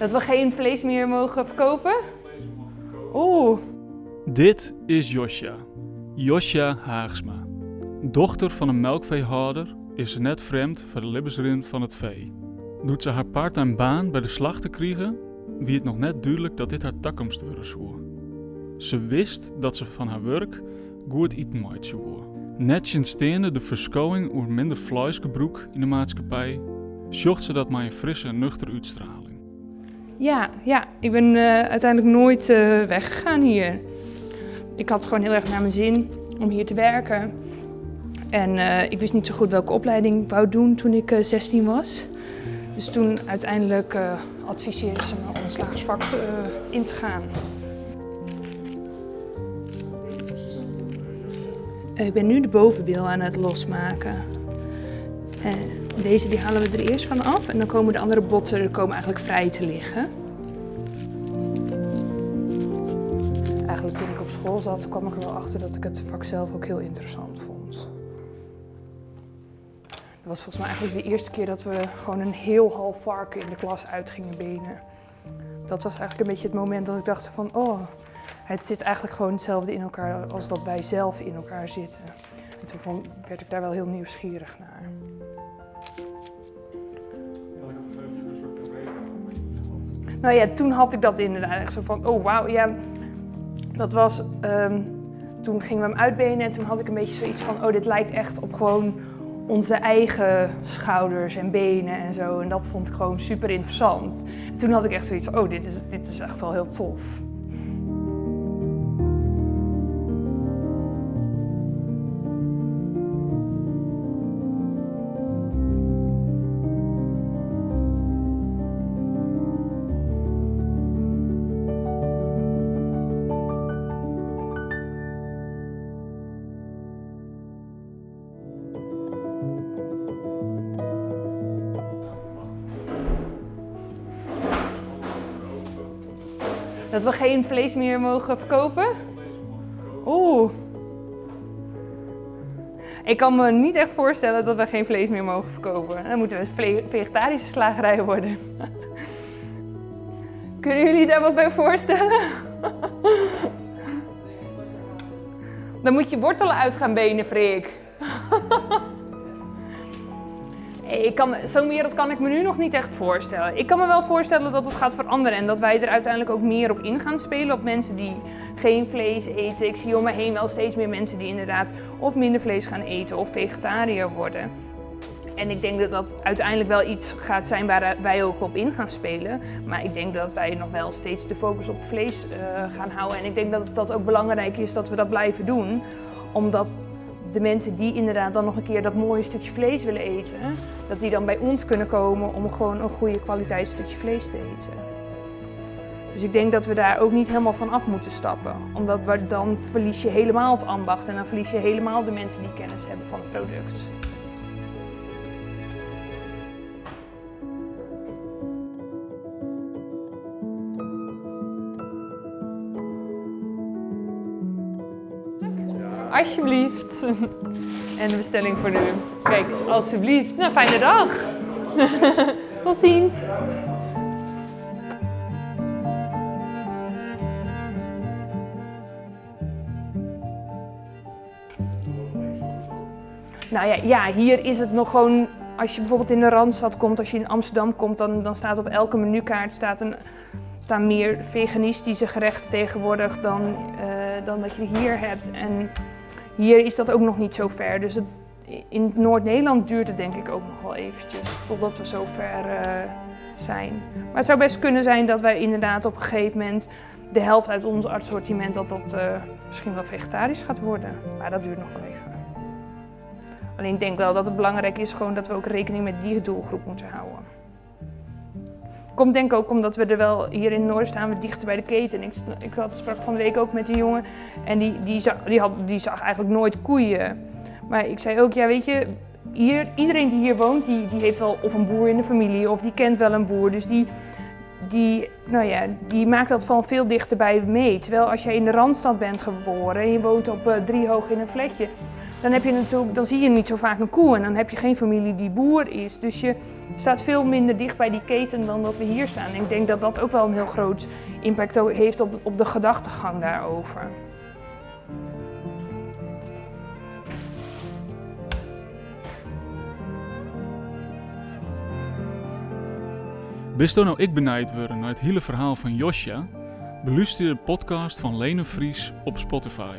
Dat we geen vlees meer mogen verkopen? Oeh. Dit is Josja. Josja Haagsma. Dochter van een melkveehouder is ze net vreemd van de libbesrin van het vee. Doet ze haar parttime baan bij de slachter krijgen, wie het nog net duidelijk dat dit haar toekomst worden zou. Ze wist dat ze van haar werk goed eten mocht zou worden. Net steende de verschouwing oer minder vleesgebruik in de maatschappij, zocht ze dat maar een frisse en nuchtere uitstraling. Ja, ik ben uiteindelijk nooit weggegaan hier. Ik had gewoon heel erg naar mijn zin om hier te werken. En ik wist niet zo goed welke opleiding ik wou doen toen ik 16 was. Dus toen uiteindelijk adviseerden ze me om een slagersvak in te gaan. Ik ben nu de bovenbil aan het losmaken. Deze die halen we er eerst van af en dan komen de andere botten eigenlijk vrij te liggen. Eigenlijk toen ik op school zat kwam ik er wel achter dat ik het vak zelf ook heel interessant vond. Dat was volgens mij eigenlijk de eerste keer dat we gewoon een heel half varken in de klas uit gingen benen. Dat was eigenlijk een beetje het moment dat ik dacht van, oh, het zit eigenlijk gewoon hetzelfde in elkaar als dat wij zelf in elkaar zitten. En toen werd ik daar wel heel nieuwsgierig naar. Nou ja, toen had ik dat inderdaad echt zo van, oh wauw, ja, dat was, toen gingen we hem uitbenen en toen had ik een beetje zoiets van, oh dit lijkt echt op gewoon onze eigen schouders en benen en zo. En dat vond ik gewoon super interessant. En toen had ik echt zoiets van, oh dit is echt wel heel tof. Dat we geen vlees meer mogen verkopen? Oeh. Ik kan me niet echt voorstellen dat we geen vlees meer mogen verkopen. Dan moeten we een vegetarische slagerij worden. Kunnen jullie daar wat bij voorstellen? Dan moet je wortelen uit gaan benen, Freek. Zo'n wereld kan ik me nu nog niet echt voorstellen. Ik kan me wel voorstellen dat het gaat veranderen en dat wij er uiteindelijk ook meer op in gaan spelen. Op mensen die geen vlees eten. Ik zie om me heen wel steeds meer mensen die inderdaad of minder vlees gaan eten of vegetariër worden. En ik denk dat dat uiteindelijk wel iets gaat zijn waar wij ook op in gaan spelen. Maar ik denk dat wij nog wel steeds de focus op vlees gaan houden. En ik denk dat dat ook belangrijk is dat we dat blijven doen. Omdat de mensen die inderdaad dan nog een keer dat mooie stukje vlees willen eten, dat die dan bij ons kunnen komen om gewoon een goede kwaliteit stukje vlees te eten. Dus ik denk dat we daar ook niet helemaal van af moeten stappen. Omdat dan verlies je helemaal het ambacht en dan verlies je helemaal de mensen die kennis hebben van het product. Alsjeblieft. En de bestelling voor nu. Kijk, alsjeblieft. Nou, fijne dag. Tot ziens. Nou ja, hier is het nog gewoon, als je bijvoorbeeld in de Randstad komt, als je in Amsterdam komt, dan staat op elke menukaart staan meer veganistische gerechten tegenwoordig dan dat je hier hebt. En hier is dat ook nog niet zo ver. Dus in Noord-Nederland duurt het denk ik ook nog wel eventjes totdat we zo ver zijn. Maar het zou best kunnen zijn dat wij inderdaad op een gegeven moment de helft uit ons assortiment dat misschien wel vegetarisch gaat worden. Maar dat duurt nog wel even. Alleen ik denk wel dat het belangrijk is gewoon dat we ook rekening met die doelgroep moeten houden. Komt denk ik ook omdat we er wel, hier in Noord staan we dichter bij de keten. Ik sprak van de week ook met een jongen en die zag eigenlijk nooit koeien. Maar ik zei ook, ja weet je, iedereen die hier woont, die heeft wel of een boer in de familie of die kent wel een boer. Dus die maakt dat van veel dichterbij mee. Terwijl als jij in de Randstad bent geboren en je woont op 3 hoog in een flatje, dan zie je niet zo vaak een koe en dan heb je geen familie die boer is. Dus je staat veel minder dicht bij die keten dan dat we hier staan. En ik denk dat dat ook wel een heel groot impact heeft op de gedachtegang daarover. Bist nou ik benijd worden naar het hele verhaal van Josja? Beluister de podcast van Lene Vries op Spotify.